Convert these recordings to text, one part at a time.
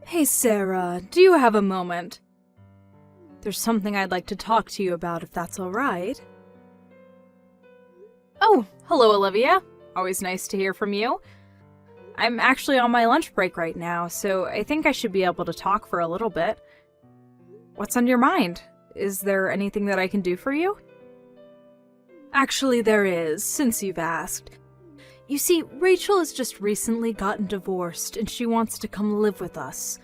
Hey Sarah, do you have a moment? There's something I'd like to talk to you about if that's alright. Oh, hello Olivia. Always nice to hear from you. I'm actually on my lunch break right now, so I think I should be able to talk for a little bit. What's on your mind? Is there anything that I can do for you? Actually, there is, since you've asked. You see, Rachel has just recently gotten divorced, and she wants to come live with us.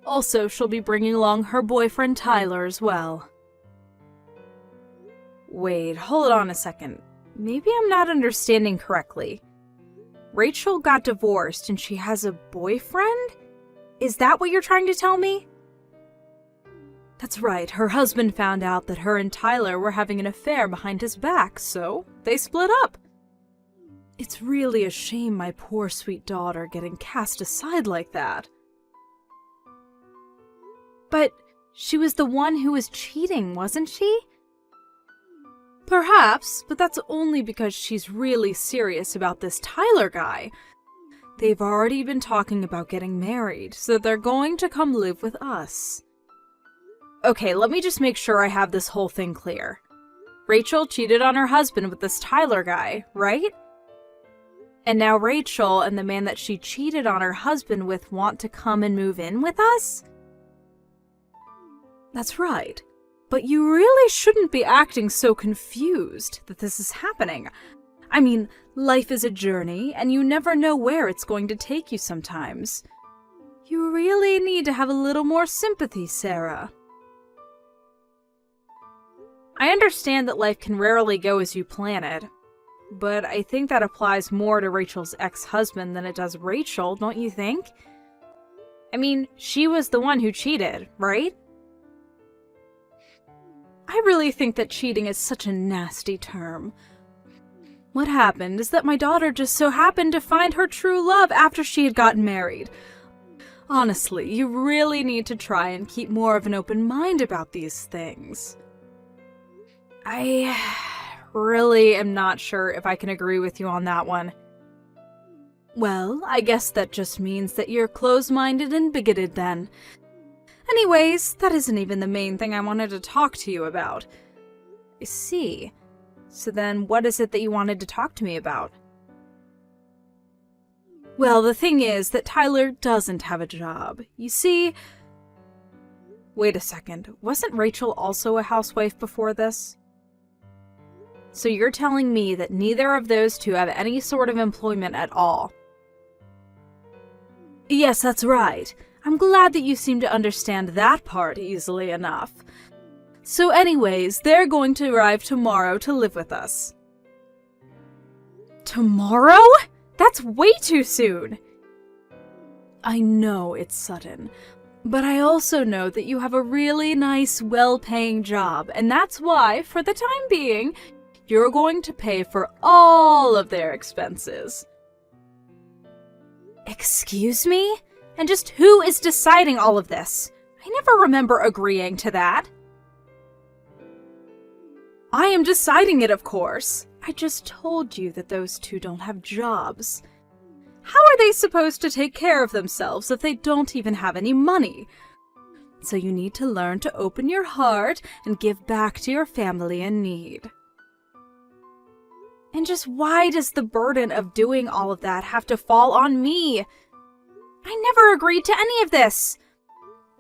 Also, she'll be bringing along her boyfriend Tyler as well. Wait, hold on a second. Maybe I'm not understanding correctly. Rachel got divorced and she has a boyfriend? Is that what you're trying to tell me? That's right, her husband found out that her and Tyler were having an affair behind his back, so they split up. It's really a shame my poor sweet daughter getting cast aside like that. But she was the one who was cheating, wasn't she? Perhaps, but that's only because she's really serious about this Tyler guy. They've already been talking about getting married, so they're going to come live with us. Okay, let me just make sure I have this whole thing clear. Rachel cheated on her husband with this Tyler guy, right? And now Rachel and the man that she cheated on her husband with want to come and move in with us? That's right. But you really shouldn't be acting so confused that this is happening. I mean, life is a journey, and you never know where it's going to take you sometimes. You really need to have a little more sympathy, Sarah. I understand that life can rarely go as you plan it, but I think that applies more to Rachel's ex-husband than it does Rachel, don't you think? I mean, she was the one who cheated, right? I really think that cheating is such a nasty term. What happened is that my daughter just so happened to find her true love after she had gotten married. Honestly, you really need to try and keep more of an open mind about these things. I really am not sure if I can agree with you on that one. Well, I guess that just means that you're close-minded and bigoted then. Anyways, that isn't even the main thing I wanted to talk to you about. I see. So then what is it that you wanted to talk to me about? Well, the thing is that Tyler doesn't have a job. You see... Wait a second, wasn't Rachel also a housewife before this? So you're telling me that neither of those two have any sort of employment at all? Yes, that's right. I'm glad that you seem to understand that part easily enough. So anyways, they're going to arrive tomorrow to live with us. Tomorrow? That's way too soon! I know it's sudden, but I also know that you have a really nice, well-paying job, and that's why, for the time being, you're going to pay for all of their expenses. Excuse me? And just who is deciding all of this? I never remember agreeing to that. I am deciding it, of course. I just told you that those two don't have jobs. How are they supposed to take care of themselves if they don't even have any money? So you need to learn to open your heart and give back to your family in need. And just why does the burden of doing all of that have to fall on me? I never agreed to any of this.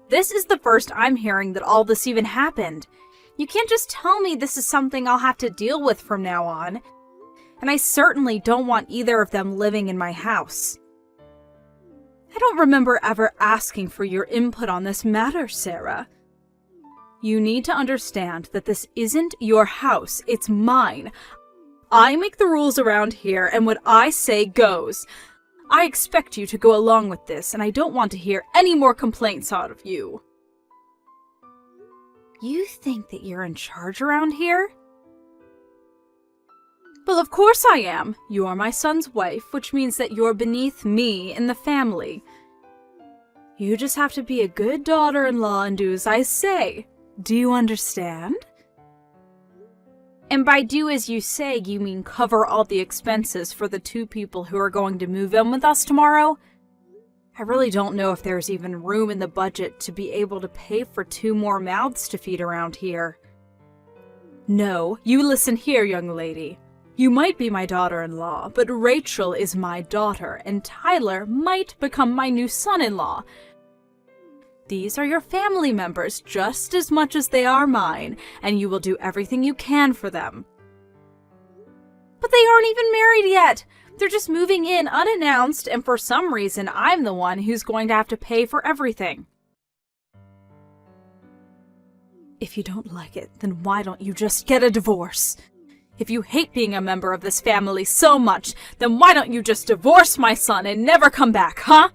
This is the first I'm hearing that all this even happened. You can't just tell me this is something I'll have to deal with from now on. And I certainly don't want either of them living in my house. I don't remember ever asking for your input on this matter, Sarah. You need to understand that this isn't your house, it's mine. I make the rules around here, and what I say goes. I expect you to go along with this, and I don't want to hear any more complaints out of you. You think that you're in charge around here? Well, of course I am. You are my son's wife, which means that you're beneath me in the family. You just have to be a good daughter-in-law and do as I say. Do you understand? And by do as you say, you mean cover all the expenses for the two people who are going to move in with us tomorrow? I really don't know if there's even room in the budget to be able to pay for 2 more mouths to feed around here. No, you listen here, young lady. You might be my daughter-in-law, but Rachel is my daughter, and Tyler might become my new son-in-law. These are your family members just as much as they are mine, and you will do everything you can for them. But they aren't even married yet! They're just moving in unannounced, and for some reason, I'm the one who's going to have to pay for everything. If you don't like it, then why don't you just get a divorce? If you hate being a member of this family so much, then why don't you just divorce my son and never come back, huh?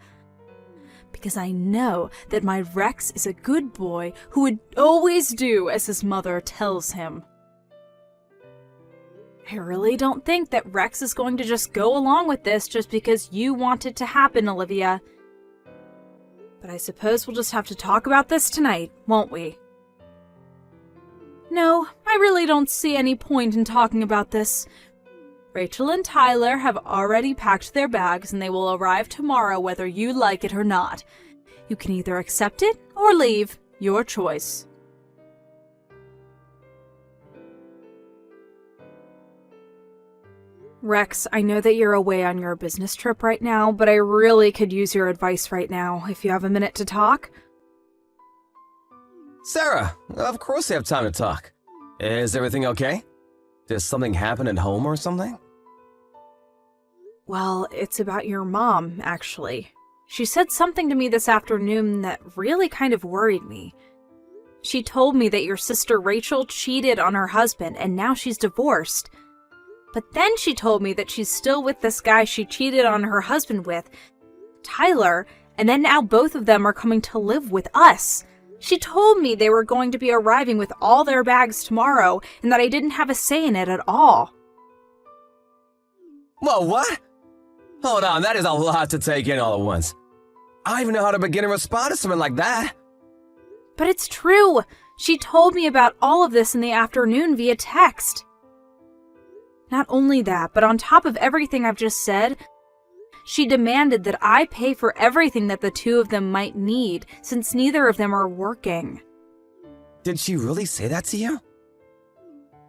Because I know that my Rex is a good boy who would always do as his mother tells him. I really don't think that Rex is going to just go along with this just because you want it to happen, Olivia. But I suppose we'll just have to talk about this tonight, won't we? No, I really don't see any point in talking about this. Rachel and Tyler have already packed their bags and they will arrive tomorrow whether you like it or not. You can either accept it or leave. Your choice. Rex, I know that you're away on your business trip right now, but I really could use your advice right now, if you have a minute to talk. Sarah, of course I have time to talk. Is everything okay? Did something happen at home or something? Well, it's about your mom, actually. She said something to me this afternoon that really kind of worried me. She told me that your sister Rachel cheated on her husband and now she's divorced. But then she told me that she's still with this guy she cheated on her husband with, Tyler, and then now both of them are coming to live with us. She told me they were going to be arriving with all their bags tomorrow and that I didn't have a say in it at all. Whoa, what? Hold on, that is a lot to take in all at once. I don't even know how to begin to respond to something like that. But it's true. She told me about all of this in the afternoon via text. Not only that, but on top of everything I've just said, she demanded that I pay for everything that the two of them might need, since neither of them are working. Did she really say that to you?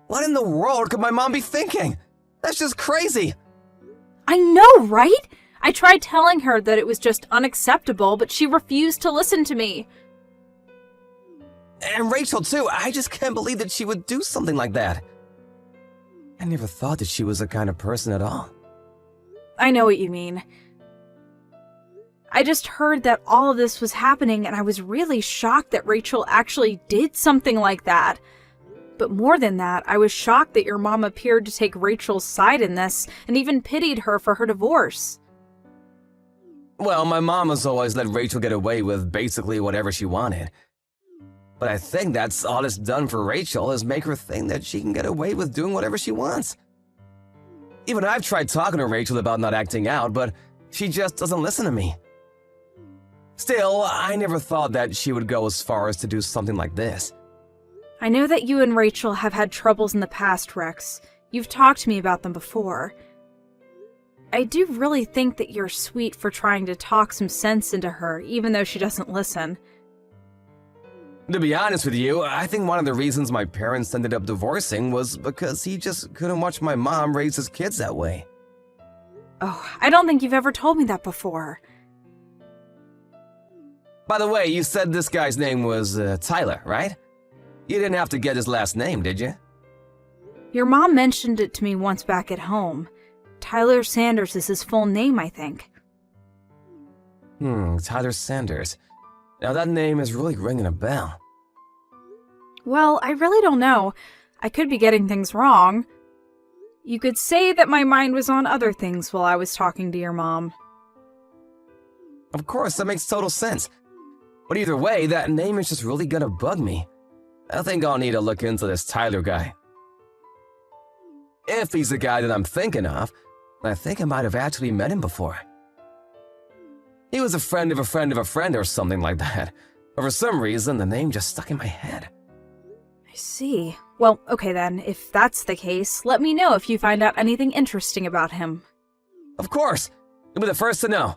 What in the world could my mom be thinking? That's just crazy. I know, right? I tried telling her that it was just unacceptable, but she refused to listen to me. And Rachel, too. I just can't believe that she would do something like that. I never thought that she was the kind of person at all. I know what you mean. I just heard that all of this was happening and I was really shocked that Rachel actually did something like that. But more than that, I was shocked that your mom appeared to take Rachel's side in this and even pitied her for her divorce. Well, my mom has always let Rachel get away with basically whatever she wanted. But I think that's all it's done for Rachel is make her think that she can get away with doing whatever she wants. Even I've tried talking to Rachel about not acting out, but she just doesn't listen to me. Still, I never thought that she would go as far as to do something like this. I know that you and Rachel have had troubles in the past, Rex. You've talked to me about them before. I do really think that you're sweet for trying to talk some sense into her, even though she doesn't listen. To be honest with you, I think one of the reasons my parents ended up divorcing was because he just couldn't watch my mom raise his kids that way. Oh, I don't think you've ever told me that before. By the way, you said this guy's name was Tyler, right? You didn't have to get his last name, did you? Your mom mentioned it to me once back at home. Tyler Sanders is his full name, I think. Tyler Sanders. Now that name is really ringing a bell. Well, I really don't know. I could be getting things wrong. You could say that my mind was on other things while I was talking to your mom. Of course, that makes total sense. But either way, that name is just really gonna bug me. I think I'll need to look into this Tyler guy. If he's the guy that I'm thinking of, I think I might have actually met him before. He was a friend of a friend of a friend or something like that. But for some reason, the name just stuck in my head. I see. Well, okay then, if that's the case, let me know if you find out anything interesting about him. Of course! You'll be the first to know.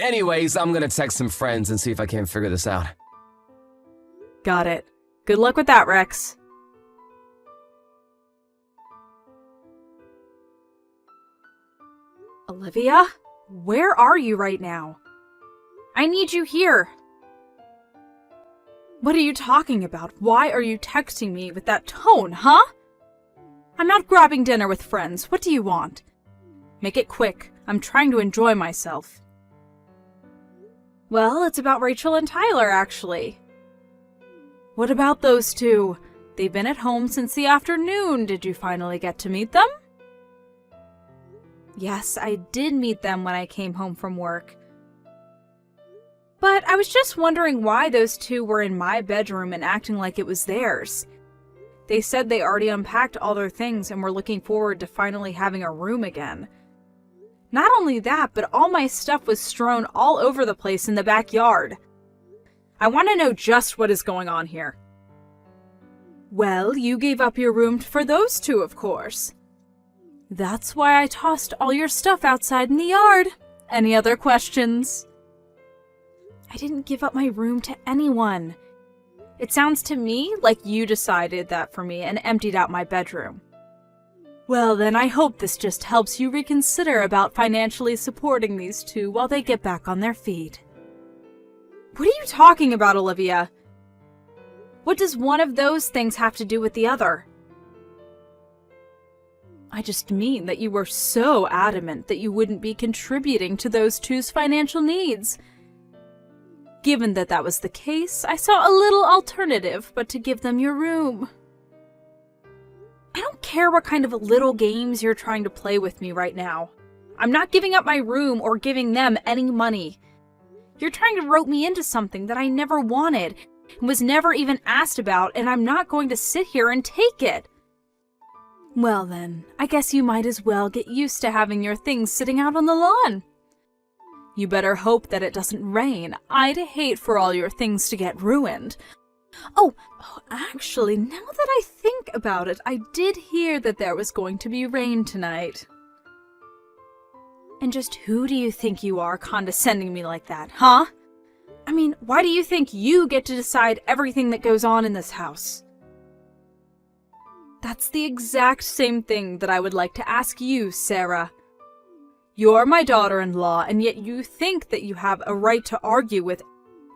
Anyways, I'm gonna text some friends and see if I can figure this out. Got it. Good luck with that, Rex. Olivia? Where are you right now? I need you here. What are you talking about? Why are you texting me with that tone, huh? I'm not grabbing dinner with friends. What do you want? Make it quick. I'm trying to enjoy myself. Well, it's about Rachel and Tyler, actually. What about those two? They've been at home since the afternoon. Did you finally get to meet them? Yes, I did meet them when I came home from work. But I was just wondering why those two were in my bedroom and acting like it was theirs. They said they already unpacked all their things and were looking forward to finally having a room again. Not only that, but all my stuff was strewn all over the place in the backyard. I want to know just what is going on here. Well, you gave up your room for those two, of course. That's why I tossed all your stuff outside in the yard. Any other questions? I didn't give up my room to anyone. It sounds to me like you decided that for me and emptied out my bedroom. Well, then I hope this just helps you reconsider about financially supporting these two while they get back on their feet. What are you talking about, Olivia? What does one of those things have to do with the other? I just mean that you were so adamant that you wouldn't be contributing to those two's financial needs. Given that that was the case, I saw a little alternative but to give them your room. I don't care what kind of little games you're trying to play with me right now. I'm not giving up my room or giving them any money. You're trying to rope me into something that I never wanted and was never even asked about, and I'm not going to sit here and take it. Well then, I guess you might as well get used to having your things sitting out on the lawn. You better hope that it doesn't rain. I'd hate for all your things to get ruined. Oh, actually, now that I think about it, I did hear that there was going to be rain tonight. And just who do you think you are condescending me like that, huh? I mean, why do you think you get to decide everything that goes on in this house? That's the exact same thing that I would like to ask you, Sarah. You're my daughter-in-law, and yet you think that you have a right to argue with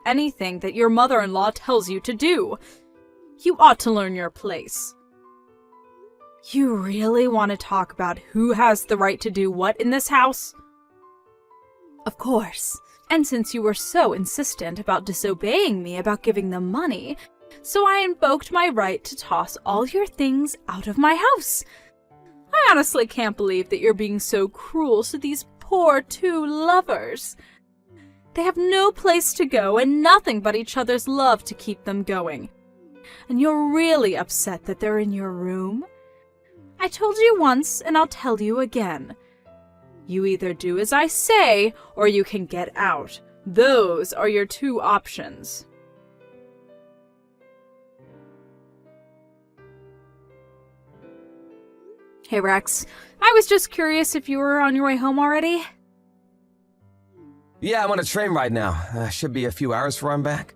anything that your mother-in-law tells you to do. You ought to learn your place. You really want to talk about who has the right to do what in this house? Of course. And since you were so insistent about disobeying me about giving them money, so I invoked my right to toss all your things out of my house. I honestly can't believe that you're being so cruel to these poor two lovers. They have no place to go and nothing but each other's love to keep them going. And you're really upset that they're in your room? I told you once, and I'll tell you again. You either do as I say, or you can get out. Those are your two options. Hey Rex, I was just curious if you were on your way home already? Yeah, I'm on a train right now. Should be a few hours before I'm back.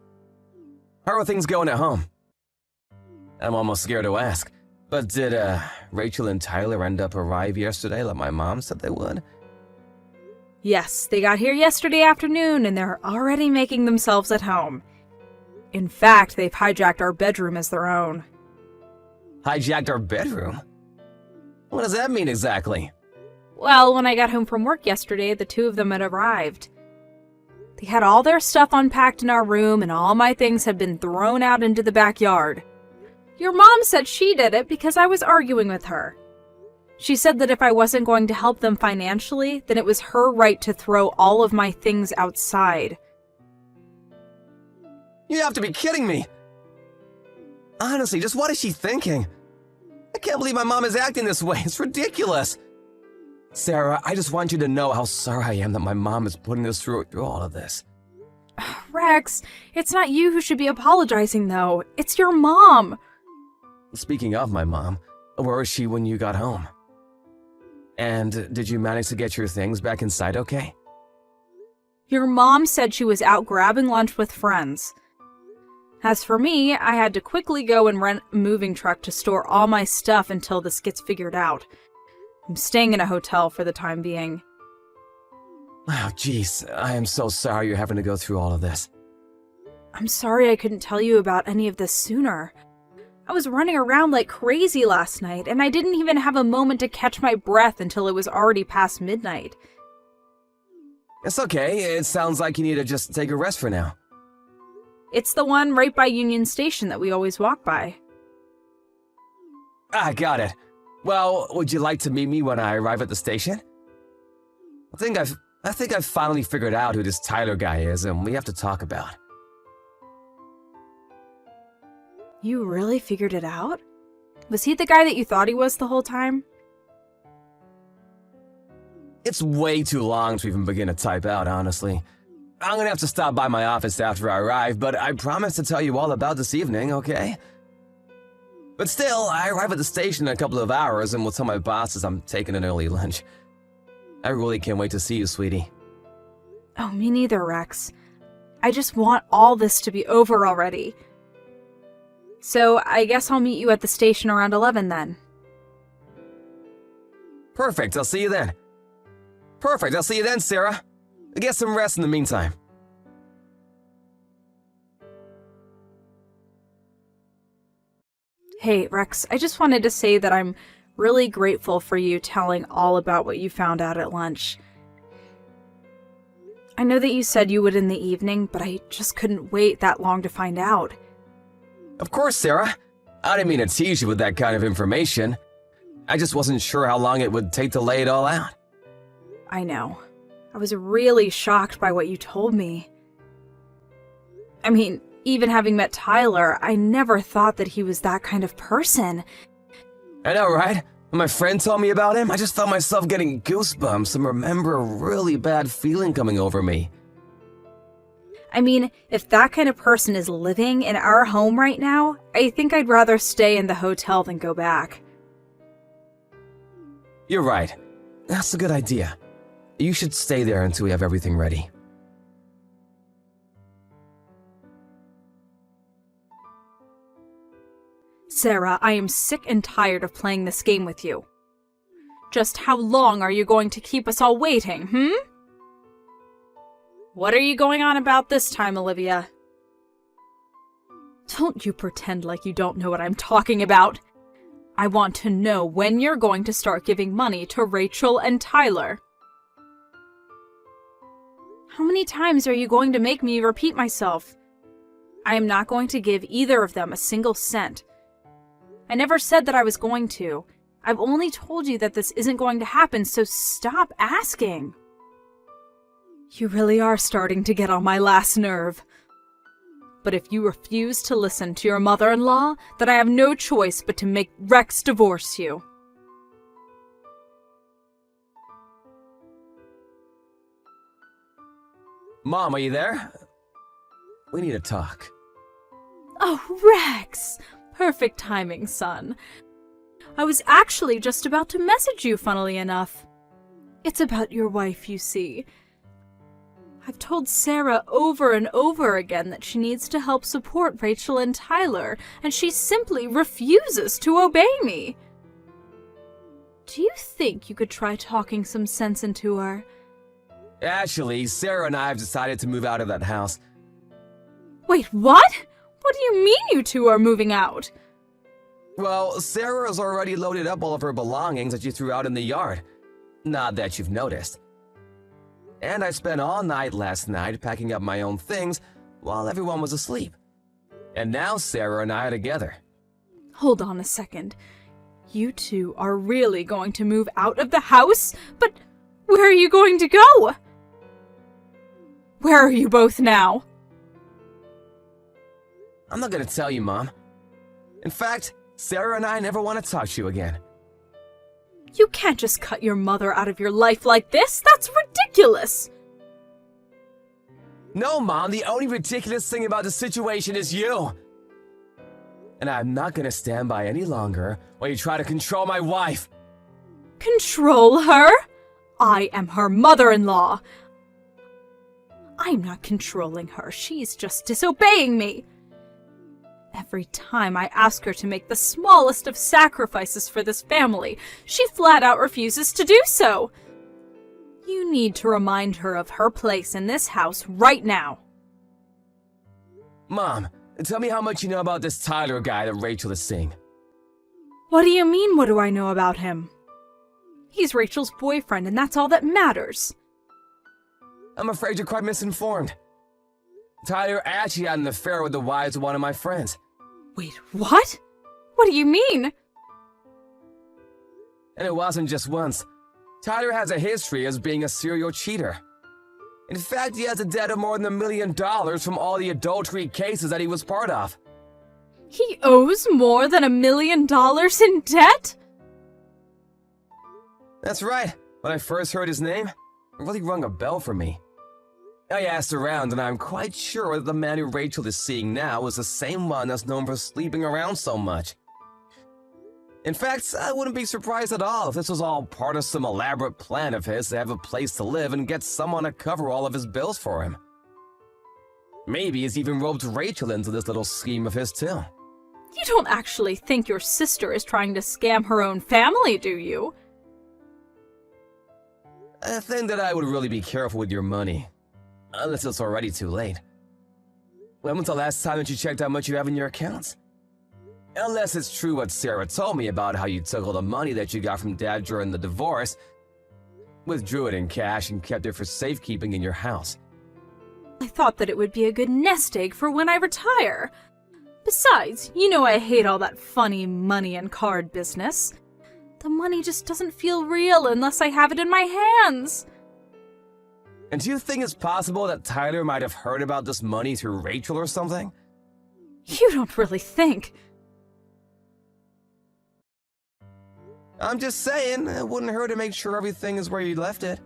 How are things going at home? I'm almost scared to ask, but did Rachel and Tyler end up arrive yesterday like my mom said they would? Yes, they got here yesterday afternoon and they're already making themselves at home. In fact, they've hijacked our bedroom as their own. Hijacked our bedroom? What does that mean exactly? Well, when I got home from work yesterday, the two of them had arrived. They had all their stuff unpacked in our room and all my things had been thrown out into the backyard. Your mom said she did it because I was arguing with her. She said that if I wasn't going to help them financially, then it was her right to throw all of my things outside. You have to be kidding me! Honestly, just what is she thinking? I can't believe my mom is acting this way. It's ridiculous. Sarah, I just want you to know how sorry I am that my mom is putting us through all of this. Rex, it's not you who should be apologizing, though. It's your mom. Speaking of my mom, where was she when you got home? And did you manage to get your things back inside okay? Your mom said she was out grabbing lunch with friends. As for me, I had to quickly go and rent a moving truck to store all my stuff until this gets figured out. I'm staying in a hotel for the time being. Oh, jeez, I am so sorry you're having to go through all of this. I'm sorry I couldn't tell you about any of this sooner. I was running around like crazy last night, and I didn't even have a moment to catch my breath until it was already past midnight. It's okay, it sounds like you need to just take a rest for now. It's the one right by Union Station that we always walk by. Ah, got it. Well, would you like to meet me when I arrive at the station? I think I've finally figured out who this Tyler guy is, and we have to talk about. You really figured it out? Was he the guy that you thought he was the whole time? It's way too long to even begin to type out, honestly. I'm gonna have to stop by my office after I arrive, but I promise to tell you all about this evening, okay? But still, I arrive at the station in a couple of hours and will tell my bosses I'm taking an early lunch. I really can't wait to see you, sweetie. Oh, me neither, Rex. I just want all this to be over already. So, I guess I'll meet you at the station around 11 then. Perfect, I'll see you then. Perfect, I'll see you then, Sarah. Get some rest in the meantime. Hey, Rex, I just wanted to say that I'm really grateful for you telling all about what you found out at lunch. I know that you said you would in the evening, but I just couldn't wait that long to find out. Of course, Sarah. I didn't mean to tease you with that kind of information. I just wasn't sure how long it would take to lay it all out. I know. I was really shocked by what you told me. I mean, even having met Tyler, I never thought that he was that kind of person. I know, right? When my friend told me about him, I just felt myself getting goosebumps and remember a really bad feeling coming over me. I mean, if that kind of person is living in our home right now, I think I'd rather stay in the hotel than go back. You're right. That's a good idea. You should stay there until we have everything ready. Sarah, I am sick and tired of playing this game with you. Just how long are you going to keep us all waiting, What are you going on about this time, Olivia? Don't you pretend like you don't know what I'm talking about. I want to know when you're going to start giving money to Rachel and Tyler. How many times are you going to make me repeat myself? I am not going to give either of them a single cent. I never said that I was going to. I've only told you that this isn't going to happen, so stop asking. You really are starting to get on my last nerve. But if you refuse to listen to your mother-in-law, then I have no choice but to make Rex divorce you. Mom, are you there? We need to talk. Oh, Rex! Perfect timing, son. I was actually just about to message you, funnily enough. It's about your wife, you see. I've told Sarah over and over again that she needs to help support Rachel and Tyler, and she simply refuses to obey me. Do you think you could try talking some sense into her? Actually, Sarah and I have decided to move out of that house. Wait, what? What do you mean you two are moving out? Well, Sarah has already loaded up all of her belongings that you threw out in the yard. Not that you've noticed. And I spent all night last night packing up my own things while everyone was asleep. And now Sarah and I are together. Hold on a second. You two are really going to move out of the house? But where are you going to go? Where are you both now? I'm not gonna tell you, Mom. In fact, Sarah and I never want to talk to you again. You can't just cut your mother out of your life like this. That's ridiculous. No, Mom, the only ridiculous thing about the situation is you. And I'm not gonna stand by any longer while you try to control my wife. Control her? I am her mother-in-law. I'm not controlling her, she's just disobeying me. Every time I ask her to make the smallest of sacrifices for this family, she flat out refuses to do so. You need to remind her of her place in this house right now. Mom, tell me how much you know about this Tyler guy that Rachel is seeing. What do you mean, what do I know about him? He's Rachel's boyfriend, and that's all that matters. I'm afraid you're quite misinformed. Tyler actually had an affair with the wives of one of my friends. Wait, what? What do you mean? And it wasn't just once. Tyler has a history as being a serial cheater. In fact, he has a debt of more than $1 million from all the adultery cases that he was part of. He owes more than $1 million in debt? That's right. When I first heard his name, it really rung a bell for me. I asked around, and I'm quite sure that the man who Rachel is seeing now is the same one that's known for sleeping around so much. In fact, I wouldn't be surprised at all if this was all part of some elaborate plan of his to have a place to live and get someone to cover all of his bills for him. Maybe he's even roped Rachel into this little scheme of his too. You don't actually think your sister is trying to scam her own family, do you? I think that I would really be careful with your money. Unless it's already too late. When was the last time that you checked how much you have in your accounts? Unless it's true what Sarah told me about how you took all the money that you got from Dad during the divorce, withdrew it in cash, and kept it for safekeeping in your house. I thought that it would be a good nest egg for when I retire. Besides, you know I hate all that funny money and card business. The money just doesn't feel real unless I have it in my hands. And do you think it's possible that Tyler might have heard about this money through Rachel or something? You don't really think. I'm just saying, it wouldn't hurt to make sure everything is where you left it.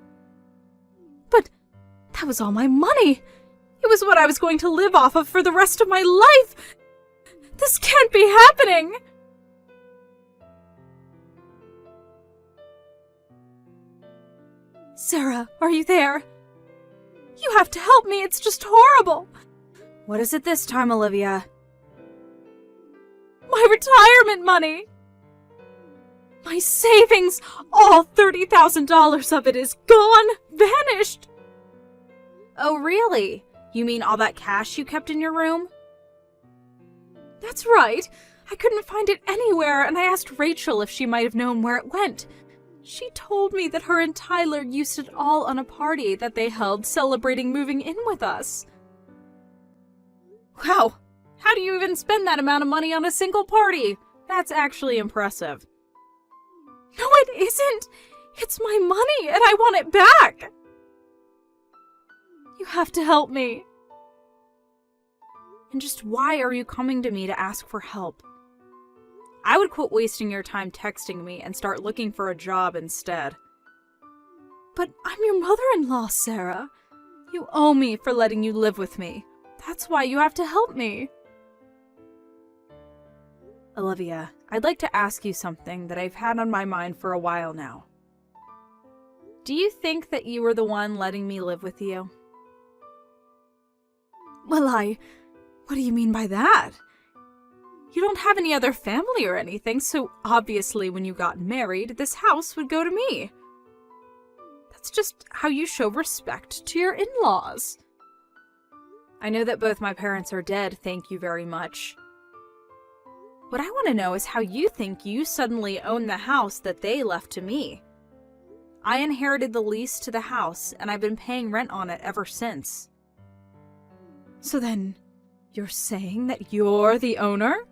But that was all my money. It was what I was going to live off of for the rest of my life. This can't be happening. Sarah, are you there? You have to help me, it's just horrible. What is it this time, Olivia? My retirement money! My savings, all $30,000 of it is gone, vanished! Oh, really? You mean all that cash you kept in your room? That's right. I couldn't find it anywhere, and I asked Rachel if she might have known where it went. She told me that her and Tyler used it all on a party that they held celebrating moving in with us. Wow, how do you even spend that amount of money on a single party? That's actually impressive. No, it isn't! It's my money, and I want it back! You have to help me. And just why are you coming to me to ask for help? I would quit wasting your time texting me and start looking for a job instead. But I'm your mother-in-law, Sarah. You owe me for letting you live with me. That's why you have to help me. Olivia, I'd like to ask you something that I've had on my mind for a while now. Do you think that you were the one letting me live with you? Well, what do you mean by that? You don't have any other family or anything, so obviously when you got married, this house would go to me. That's just how you show respect to your in-laws. I know that both my parents are dead, thank you very much. What I want to know is how you think you suddenly own the house that they left to me. I inherited the lease to the house, and I've been paying rent on it ever since. So then, you're saying that you're the owner?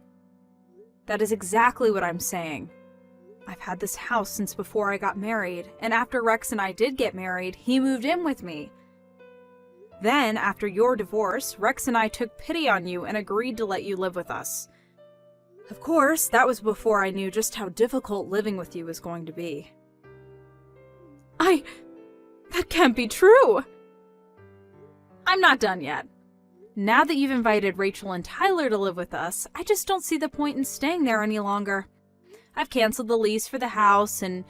That is exactly what I'm saying. I've had this house since before I got married, and after Rex and I did get married, he moved in with me. Then, after your divorce, Rex and I took pity on you and agreed to let you live with us. Of course, that was before I knew just how difficult living with you was going to be. That can't be true! I'm not done yet. Now that you've invited Rachel and Tyler to live with us, I just don't see the point in staying there any longer. I've canceled the lease for the house, and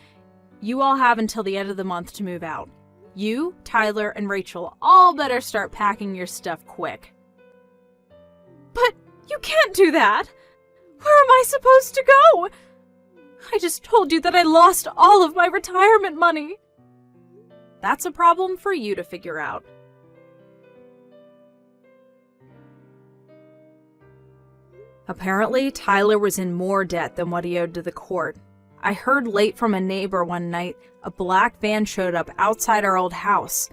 you all have until the end of the month to move out. You, Tyler, and Rachel all better start packing your stuff quick. But you can't do that! Where am I supposed to go? I just told you that I lost all of my retirement money. That's a problem for you to figure out. Apparently, Tyler was in more debt than what he owed to the court. I heard late from a neighbor one night a black van showed up outside our old house.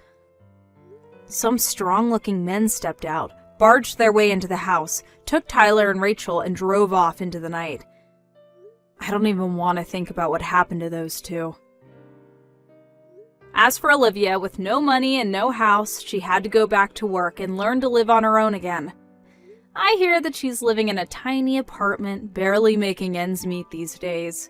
Some strong-looking men stepped out, barged their way into the house, took Tyler and Rachel, and drove off into the night. I don't even want to think about what happened to those two. As for Olivia, with no money and no house, she had to go back to work and learn to live on her own again. I hear that she's living in a tiny apartment, barely making ends meet these days.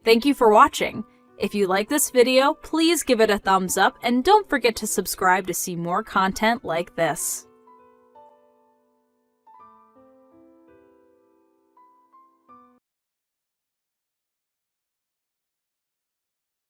Thank you for watching. If you like this video, please give it a thumbs up and don't forget to subscribe to see more content like this.